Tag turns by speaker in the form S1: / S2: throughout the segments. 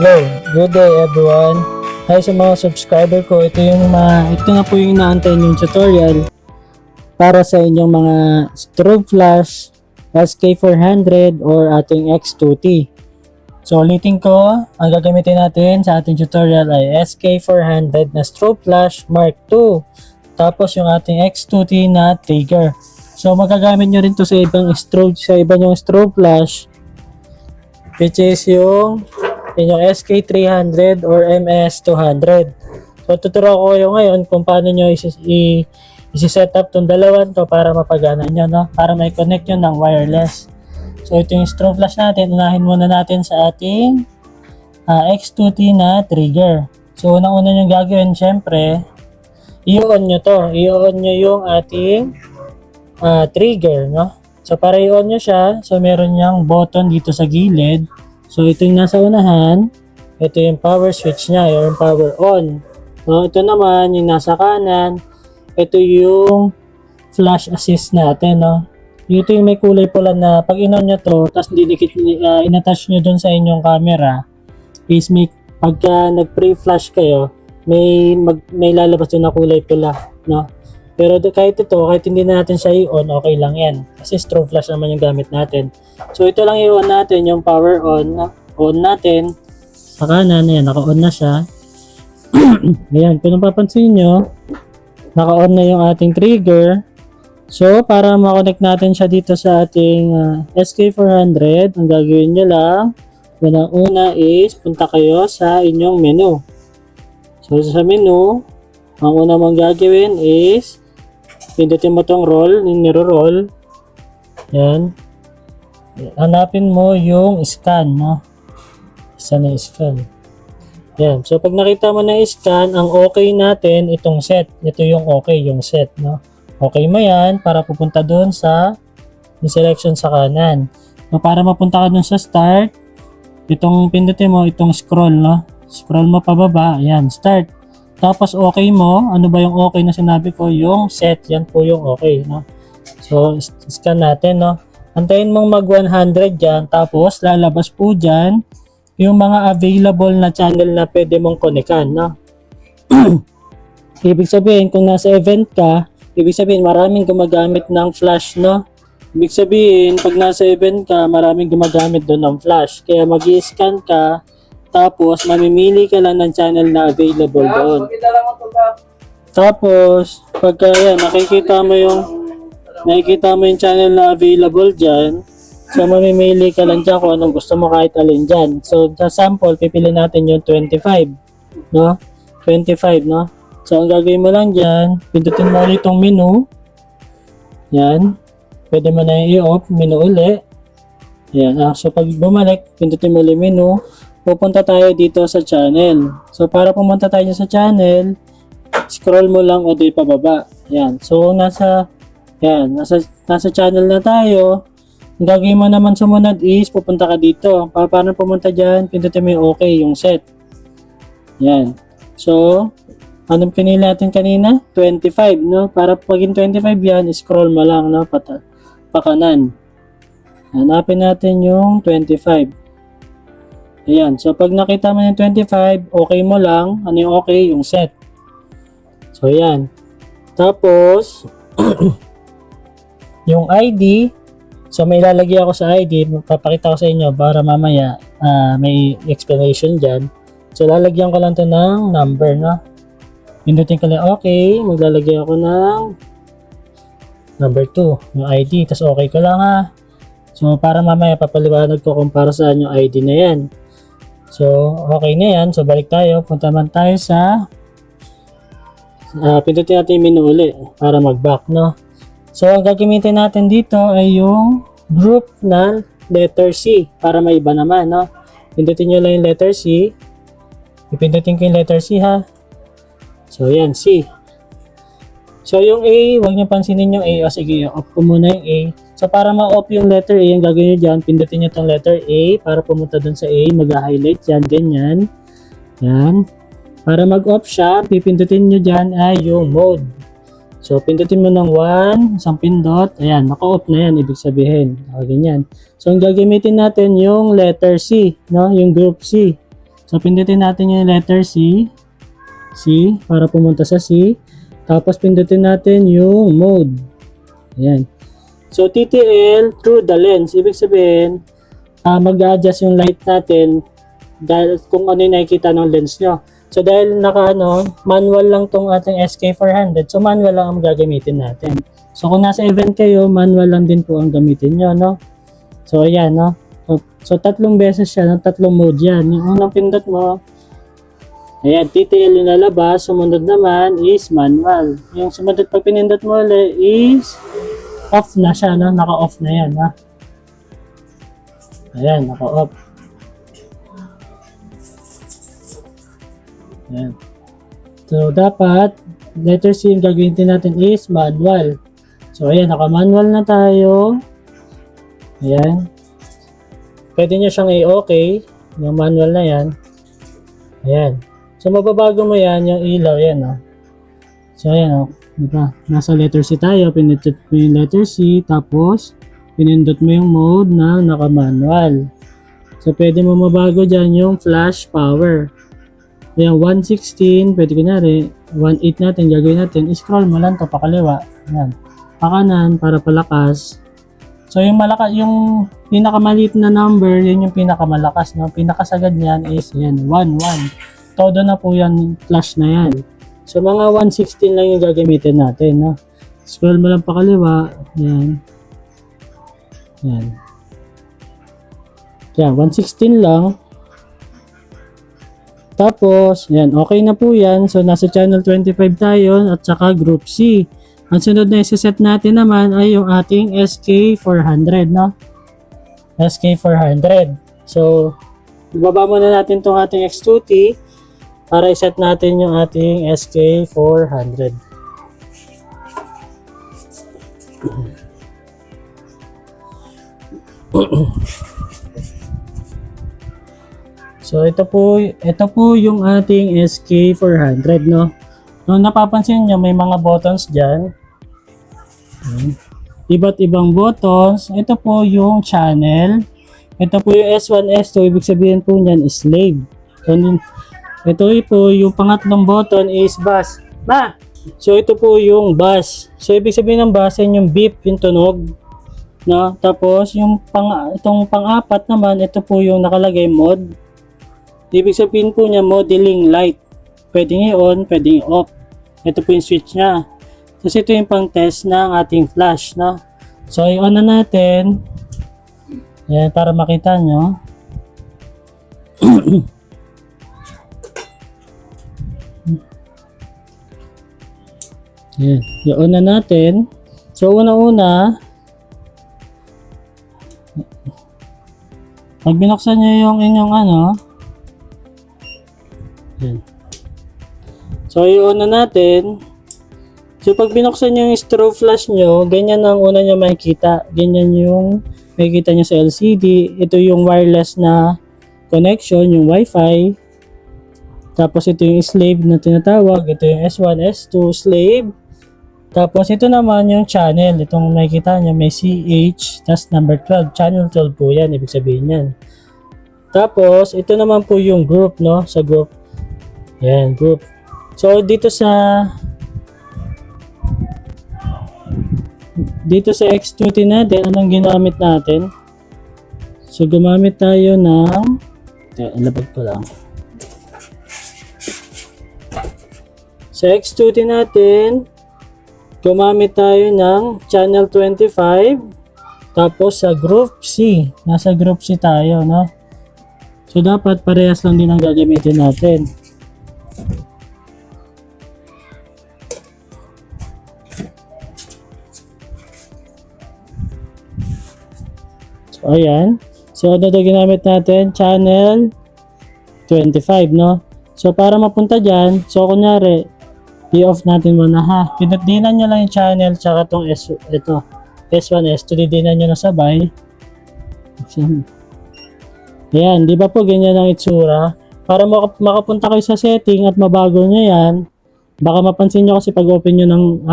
S1: Hello, good day everyone. Hi sa mga subscriber ko. Ito na po yung inaantay yung tutorial para sa inyong mga strobe flash, SK400 or ating X2T. So ulitin ko, ang gagamitin natin sa ating tutorial ay SK400 na strobe flash Mark II. Tapos yung ating X2T na trigger. So magagamit nyo rin to sa ibang strobe flash, which is yung SK300 or MS200. So tuturo ko kayo ngayon kung paano nyo isi-set up tong dalawan to para mapagana nyo, no? Para may connect nyo ng wireless. So ito yung strobe flash natin. Unahin muna natin sa ating X2T na trigger. So unang-una nyo gagawin, syempre i-on nyo to. I-on nyo yung ating trigger, no? So para i-on nyo siya, so meron niyang button dito sa gilid. So ito yung nasa unahan, ito yung power switch niya, yung power on. So ito naman yung nasa kanan, ito yung flash assist natin, no. Ito yung may kulay pula na pag in-on nyo to, tapos in-attach nyo dun sa inyong camera, is pagka nag-pre-flash kayo, may lalabas dun na kulay pula, no. Pero kahit hindi na natin siya i-on, okay lang yan. Kasi strobe flash naman yung gamit natin. So ito lang i-on natin, yung power on natin. Sa kanan, ayan, naka-on na siya. Ayan, kung napapansin nyo, naka-on na yung ating trigger. So para ma-connect natin siya dito sa ating SK400, ang gagawin nyo lang, unang-una is punta kayo sa inyong menu. So sa menu, ang una mong gagawin is pindutin mo tong roll, niro-roll. Yan. Hanapin mo yung scan, no? Isa na scan. Yan. So pag nakita mo na scan, ang okay natin itong set. Ito yung okay, yung set, no? Okay mo yan para pupunta doon sa selection sa kanan. So para mapunta ka doon sa start, itong pindutin mo itong scroll, no? Scroll mo pababa, yan, start. Tapos okay mo, ano ba yung okay na sinabi ko? Yung set, yan po yung okay, no? So, scan natin, no? Antayin mong mag 100 dyan, tapos lalabas po dyan yung mga available na channel na pwede mong connectan, no? Ibig sabihin, kung nasa event ka, ibig sabihin maraming gumagamit ng flash, no? Ibig sabihin, pag nasa event ka, maraming gumagamit doon ng flash. Kaya mag-i-scan ka, tapos mamimili ka lang ng channel na available doon. Tapos pagka yan, nakikita mo yung channel na available dyan, so mamimili ka lang dyan kung anong gusto mo kahit alin dyan. So sa sample, pipili natin yung 25, no? 25, no? So ang gagawin mo lang dyan, pindutin mo ulit itong menu. Yan. Pwede mo na i-off, menu uli. Yan. So pag bumalik, pindutin mo ulit menu. Pupunta tayo dito sa channel. So para pumunta tayo sa channel, scroll mo lang o di pababa. Yan. So nasa channel na tayo. Ang gagawin mo naman sumunod is pupunta ka dito. Paano pumunta diyan? Pindutin mo yung okay, yung set. Yan. So anong pinili natin kanina? 25, no? Para pagin 25 yan, scroll mo lang, no? Pakanan. Hanapin natin yung 25. Ayan. So, pag nakita mo yung 25, okay mo lang. Ano yung okay? Yung set. So, ayan. Tapos, yung ID. So, may ilalagay ako sa ID. Papakita ko sa inyo para mamaya may explanation dyan. So, lalagyan ko lang to ng number, no? Pindutin ko lang okay. Maglalagay ako ng number 2. Yung ID. Tapos, okay ko lang, ha. So, para mamaya papaliwanag ko kung para saan yung ID na yan. So, okay na yan. So, balik tayo. Punta man tayo sa pindutin natin yung menu uli para mag-back, no? So, ang gagamitin natin dito ay yung group na letter C para may iba naman, no? Pindutin nyo lang yung letter C. Ipindutin ko yung letter C, ha? So, yan, C. So, yung A, huwag nyo pansinin yung A. O, sige, off ko muna yung A. So, para ma-off yung letter A, yung gagawin nyo dyan, pindutin nyo itong letter A para pumunta dun sa A, mag-highlight yan, ganyan. Yan. Para mag-off siya, pipindutin nyo dyan ay yung mode. So, pindutin mo ng 1, isang pindot, ayan, naka-off na yan, ibig sabihin. Ganyan. So, ang gagamitin natin yung letter C, no? Yung group C. So, So, pindutin natin yung letter C. C, para pumunta sa C. Tapos, pindutin natin yung mode. Ayan. So, TTL through the lens. Ibig sabihin, mag-adjust yung light natin dahil kung ano yung nakikita ng lens nyo. So, dahil manual lang tong ating SK400. So, manual lang ang gagamitin natin. So, kung nasa event kayo, manual lang din po ang gamitin nyo, no? So, ayan, no? So, tatlong beses siya, ng tatlong mode yan. Yung unang pindot mo, ayan, TTL yung lalabas. Sumunod naman is manual. Yung sumunod pag pinindot mo ulit is off na siya, no? Naka-off na yan, ha? Ayan, naka-off. Ayan. So, dapat, letter C yung gagawin natin is manual. So, ayan, naka-manual na tayo. Ayan. Pwede nyo siyang i-okay, yung manual na yan. Ayan. So, mababago mo yan, yung ilaw, yan, no? So, ayan, diba? Nasa letter C tayo, pinindot mo yung letter C, tapos, pinindot mo yung mode na naka-manual. So, pwede mo mabago dyan yung flash power. Ayan, 116, pwede kunwari, 1.8 natin, gagawin natin, scroll mo lang to pakaliwa. Ayan. Pakanan, para palakas. So, yung pinakamaliit na number, yun yung pinakamalakas, no? Pinakasagad niyan is, yan, 1, 1. Todo na po yan, flash na yan. So, mga 116 lang yung gagamitin natin, no? Scroll mo lang pakaliwa, yan. Yan. Yan, 116 lang. Tapos, yan, okay na po yan. So, nasa channel 25 tayo at saka group C. Ang sunod na isa-set natin naman ay yung ating SK400, no? SK400. So, ibaba muna natin itong ating X2T para iset natin yung ating SK400. So, ito po yung ating SK400, no? Kung napapansin nyo, may mga buttons dyan. Iba't ibang buttons. Ito po yung channel. Ito po yung S1, S2. Ibig sabihin po niyan is slave. So, ito po yung pangatlong button is bass. So, ito po yung bass. So, ibig sabihin ng bass, yan yung beep, yung tunog. No? Tapos, itong pang-apat naman, ito po yung nakalagay mode. Ibig sabihin po niya modeling light. Pwedeng i-on, pwedeng i-off. Ito po yung switch niya. Tapos ito yung pang-test ng ating flash, no? So, i-on na natin. Ayan, para makita nyo. Ayan, i-on na natin. So, una-una, pag binuksan nyo yung inyong ayan. So, i-on na natin. So, pag binuksan yung strobe flash nyo, ganyan ang una nyo makikita. Ganyan yung makikita nyo sa LCD. Ito yung wireless na connection, yung Wi-Fi. Tapos, ito yung slave na tinatawag. Ito yung S1, S2 slave. Tapos, ito naman yung channel. Itong makikita nyo, may CH, tas number 12. Channel 12 po yan, ibig sabihin yan. Tapos, ito naman po yung group, no? Sa group. Yan, group. So, dito sa X2T natin, anong ginamit natin? So, gumamit tayo ng ilabag ko lang. Sa X2T natin, gumamit tayo ng channel 25. Tapos, sa group C. Nasa group C tayo, no? So, dapat parehas lang din ang gagamitin natin. Ayan. So, ano ginamit natin? Channel 25, no? So, para mapunta dyan, so, kunyari, i-off natin muna, ha? Dinan nyo lang yung channel, tsaka itong S1, S2, dinan nyo na sabay. Ayan, di ba po ganyan ang itsura? Para makapunta kayo sa setting at mabago nyo yan, baka mapansin nyo kasi pag open nyo ng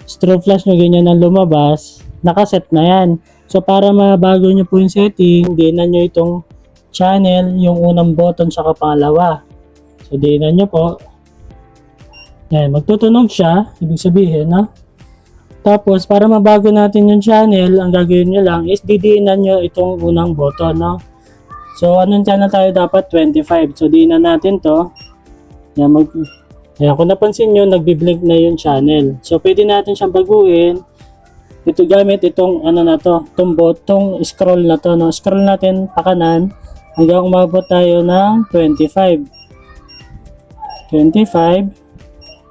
S1: strobe flash nyo, ganyan ang lumabas, nakaset na yan. So, para mabago nyo po yung setting, dinan nyo itong channel yung unang button sa pangalawa. So, diinan nyo po. Yan, magtutunog siya. Ibig sabihin, no? Tapos, para mabago natin yung channel, ang gagawin nyo lang is didiinan nyo itong unang button, no? So, anong channel tayo dapat? 25. So, diinan natin to. Yan, Ayan, kung napansin nyo, nagbiblink na yung channel. So, pwede natin siyang baguhin. Ito gamit itong ano na to, itong scroll na to, no? Scroll natin pa kanan hanggang umabot tayo ng 25. 25.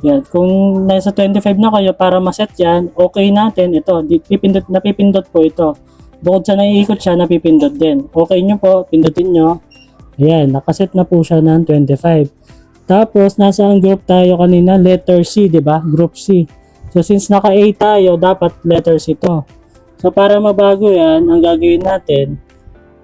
S1: Yan, kung nasa 25 na kayo para maset yan, okay natin ito. Napipindot po ito. Bukod sa naiikot siya, napipindot din. Okay nyo po, pindutin nyo. Ayan, nakaset na po siya ng 25. Tapos, nasa ang group tayo kanina, letter C, di ba? Group C. So, since naka-A tayo, dapat letter C to. So, para mabago yan, ang gagawin natin,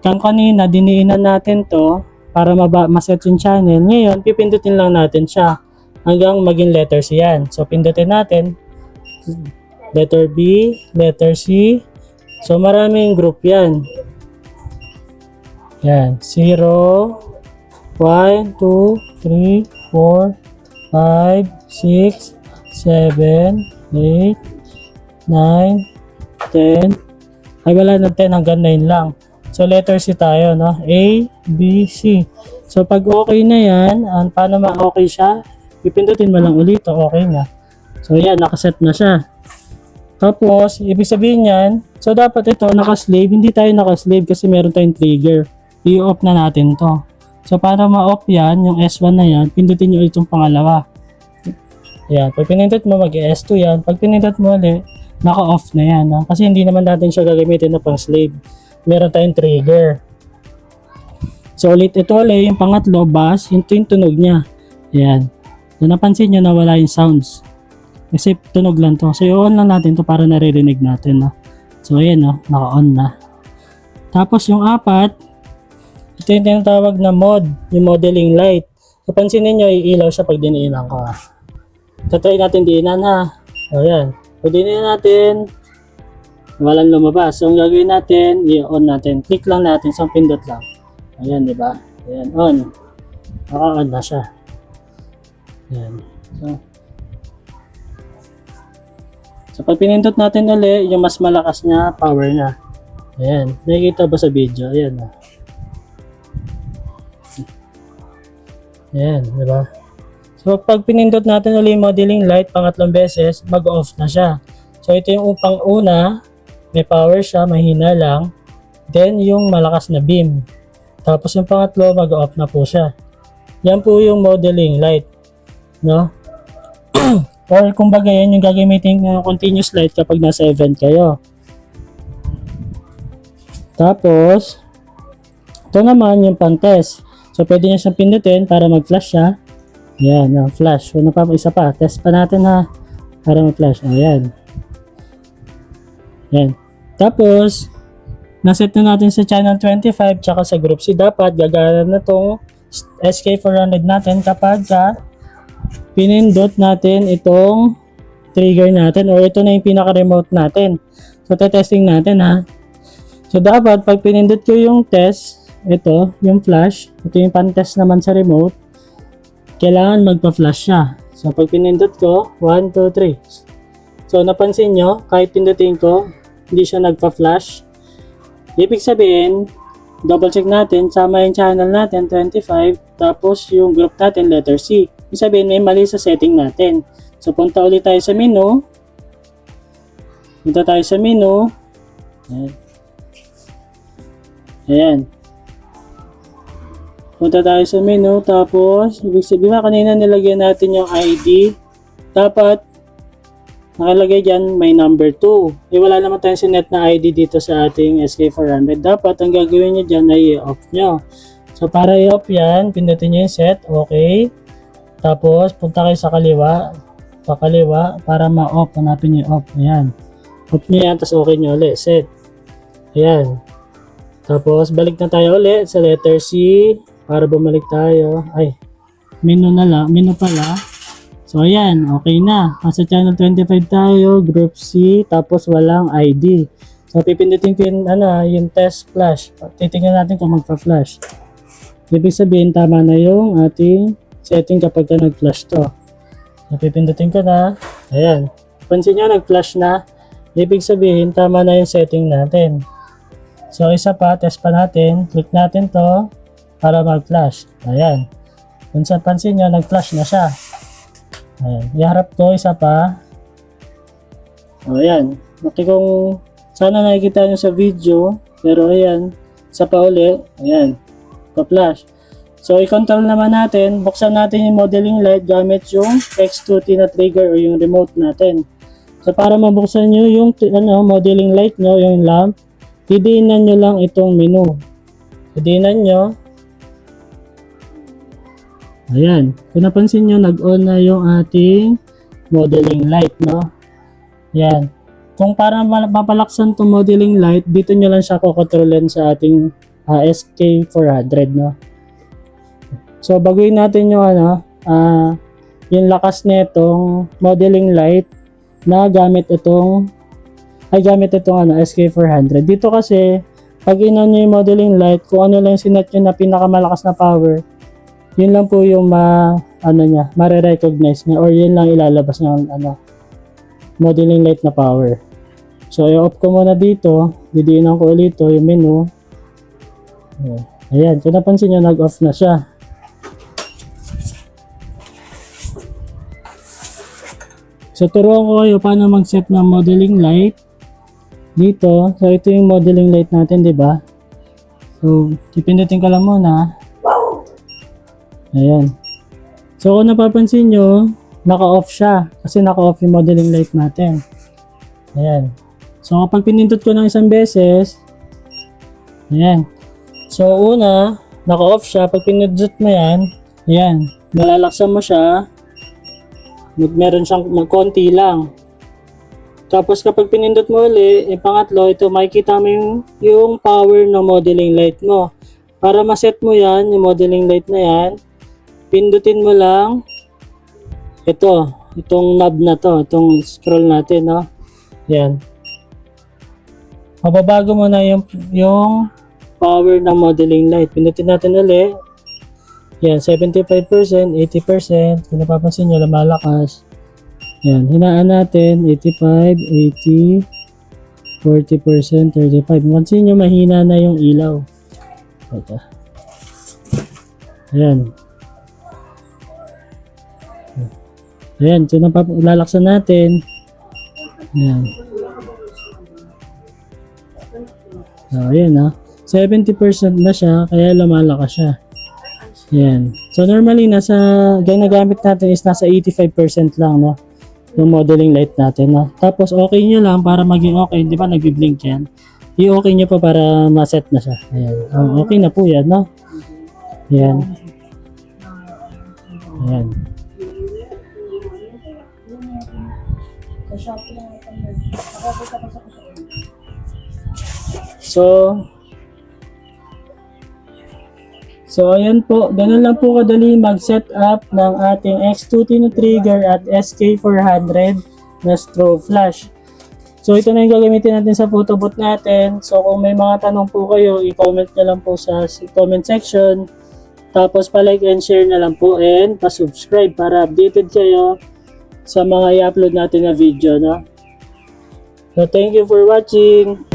S1: kanina, diniinan natin to para maset yung channel. Ngayon, pipindutin lang natin siya hanggang maging letter C yan. So, pindutin natin, letter B, letter C. So, maraming group yan. Yan, 0, 1, 2, 3, 4, 5, 6, 7, 8, 9, 10. Ay, wala na 10, hanggang 9 lang. So, letter C tayo, no? A, B, C. So, pag okay na yan, paano ma-okay siya? Pipindutin mo lang ulit, okay na. So, yan, nakaset na siya. Tapos, ibig sabihin yan, so dapat ito, naka-slave. Hindi tayo naka-slave kasi meron tayong trigger. I-off na natin to. So, para ma-off yan, yung S1 na yan, pindutin nyo itong pangalawa. Ayan, pag pinindot mo, mag-S2 yan. Pag pinindot mo ulit, naka-off na yan. No? Kasi hindi naman natin siya gagamitin na pang-slave. Meron tayong trigger. So, ulit ito ulit, yung pangatlo, bass, yung tunog niya. Ayan. So, napansin nyo na wala yung sounds. Kasi tunog lang to. So, i-on lang natin to para naririnig natin. No? So, ayan, no? Naka-on na. Tapos, yung apat, ito yung tinatawag na mode, yung modeling light. So, pansinin nyo, iilaw siya pag diniinan ko. Tatry natin diinan ha. O yan. Pag diniinan natin, walang lumabas. So, ang gagawin natin, i-on natin. Click lang natin, so pindot lang. Ayan, di ba? Ayan, on. Naka-on na siya. Ayan. So, pag pinindot natin ulit, yung mas malakas na power na. Ayan. Nakikita ba sa video? Ayan na. Ayan, di ba? So, pag pinindot natin ulit yung modeling light pangatlong beses, mag-off na siya. So, ito yung pang-una, may power siya, mahina lang. Then, yung malakas na beam. Tapos, yung pangatlo, mag-off na po siya. Yan po yung modeling light. No? Or, kumbaga yan yung gagamitin ng continuous light kapag nasa event kayo. Tapos, ito naman yung pang-test. So, pwede nyo siyang pindutin para mag-flash siya. Ayan, flash. Una pa, isa pa. Test pa natin ha. Para mag-flash. Ayan. Ayan. Tapos, naset na natin sa channel 25 tsaka sa group C. Dapat gagana na itong SK400 natin kapag pinindot natin itong trigger natin or ito na yung pinaka-remote natin. So, testing natin ha. So, dapat pag pinindot ko yung test, ito, yung flash, ito yung pan-test naman sa remote, kailangan magpa-flash siya. So, pag pinindot ko, 1, 2, 3. So, napansin nyo, kahit pindutin ko, hindi siya nagpa-flash. Ibig sabihin, double check natin, sama yung channel natin, 25, tapos yung group natin, letter C. Ibig sabihin, may mali sa setting natin. So, punta ulit tayo sa menu. Punta tayo sa menu. Ayan. Ayan. Punta tayo sa menu, tapos, ibig sabihin kanina nilagyan natin yung ID. Dapat, nakalagay dyan, may number 2. Wala naman tayong sinet na ID dito sa ating SK400. Dapat, ang gagawin nyo dyan ay i-off nyo. So, para i-off yan, pindutin nyo yung set, okay. Tapos, punta kayo sa kaliwa, para ma-off. Hanapin nyo yung off. Ayan. Off nyo yan, tapos okay nyo ulit. Set. Ayan. Tapos, balik na tayo ulit sa letter C. Para bumalik tayo. Ay, menu na lang. Menu pala. So, ayan. Okay na. Nasa channel 25 tayo. Group C. Tapos, walang ID. So, pipindutin ko yung test flash. Titingnan natin kung magpa-flash. ibig sabihin tama na yung ating setting kapag ka nag-flash to. Napipindutin ko na, ayan, pansin nyo nag-flash na, ibig sabihin tama na yung setting natin. So isa pa, test pa natin, click natin to para mag-flash. Ayan, kung sa pansin nyo nag-flash na siya. Ayan, iharap ko isa pa. O ayan, kung sana nakikita nyo sa video, pero ayan, isa pa uli, ayan, pa-flash. So i-control naman natin, buksan natin yung modeling light gamit yung X2T na trigger o yung remote natin. So para mabuksan nyo yung modeling light nyo, yung lamp, didiinan nyo lang itong menu. Didiinan nyo. Ayan, kung napansin nyo, nag-on na yung ating modeling light, no? Ayan. Kung para mapalaksan itong modeling light, dito nyo lang siya kukontrolin sa ating SK400, no? So, baguhin natin yung yung lakas nitong modeling light na gamit itong SK400. Dito kasi, pag inon nyo yung modeling light, kung ano lang sinet nyo na pinakamalakas na power, yun lang po yung mare-recognize niya or yun lang ilalabas ng modeling light na power. So, i-off ko muna dito, didiinan ko ulit yung menu. Ayan, kung napansin nyo, nag-off na siya. So, turuan ko kayo paano mag-set ng modeling light dito. So, ito yung modeling light natin, di ba? So, ipindutin ko lang muna. Ayan. So, kung napapansin nyo, naka-off siya. Kasi naka-off yung modeling light natin. Ayan. So, kapag pinindot ko ng isang beses, ayan. So, una, naka-off siya. Pag pinindot mo yan, ayan, nalalaksan mo siya. Meron siyang konti lang. Tapos, kapag pinindot mo ulit, pangatlo, ito, makikita mo yung power ng modeling light mo. Para ma-set mo yan, yung modeling light na yan, pindutin mo lang itong knob na to, itong scroll natin, no? Yan. Mababago mo na yung power ng modeling light. Pindutin natin ulit. Yan, 75%, 80%. Kung napapansin nyo, lumalakas. Yan, hinaan natin, 85, 80, 40%, 35. Pansin nyo, mahina na yung ilaw. Ito. Ayan. Ayan, ito na lalaksan natin. Ayan. So, ayan 70% na siya, kaya lumalakas siya. Ayan. So, normally, ginagamit natin is nasa 85% lang, no? Yung modeling light natin, no? Tapos, okay nyo lang para maging okay. Di ba, nag-blink yan? I-okay nyo pa para ma-set na siya. Ayan. Okay na po yan, no? Ayan. Ayan. So ayan po, ganun lang po kadali mag-set up ng ating X2T na trigger at SK400 na strobe flash. So ito na yung gagamitin natin sa photobooth natin. So kung may mga tanong po kayo, i-comment na lang po sa comment section. Tapos pa-like and share na lang po and pa-subscribe para updated kayo sa mga i-upload natin na video, no? So thank you for watching.